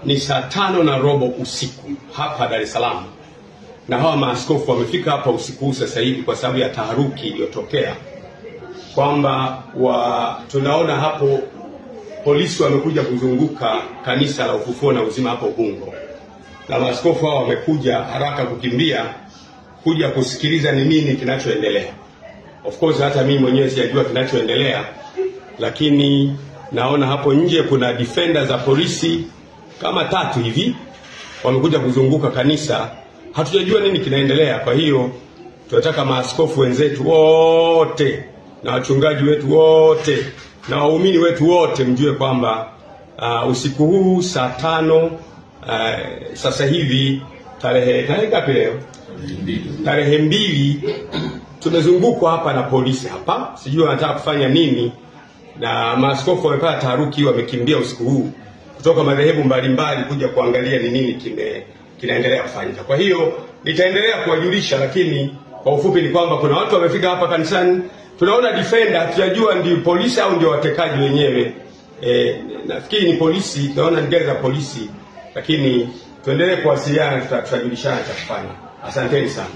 Ni saa 5:15 usiku hapa Dar es Salaam, na hawa maaskofu wamefika hapa usiku sasa hivi kwa sababu ya taharuki iliyotokea, kwamba tunaona hapo polisi wamekuja kuzunguka kanisa la Ufufuo na Uzima hapo Ubungo, na maaskofu hao wamekuja haraka kukimbia kuja kusikiliza ni nini kinachoendelea. Of course hata mimi mwenyewe sijajua kinachoendelea, lakini naona hapo nje kuna defender za polisi kama 3 hivi wamekuja kuzunguka kanisa. Hatujajua nini kinaendelea. Kwa hiyo tunataka maaskofu wenzetu wote na wachungaji wetu wote na waumini wetu wote mjue kwamba usiku huu saa 5 sasa hivi tarehe ngapi leo? Tarehe 2 tumezungukwa hapa na polisi hapa. Sijui wanataka kufanya nini, na maaskofu wamepata taharuki, wamekimbia usiku huu kutoka madhehebu mbalimbali kuja kuangalia ni nini kinaendelea kufanyika. Kwa hiyo nitaendelea kuwajulisha, lakini kwa ufupi ni kwamba kuna watu wamefika hapa kanisani. Tunaona defender, hatujajua ndio polisi au ndio watekaji wenyewe. Nafikiri ni polisi, tunaona ni gari za polisi, lakini tuendelee kuwasiliana, tutajulishana cha kufanya. Asanteni sana.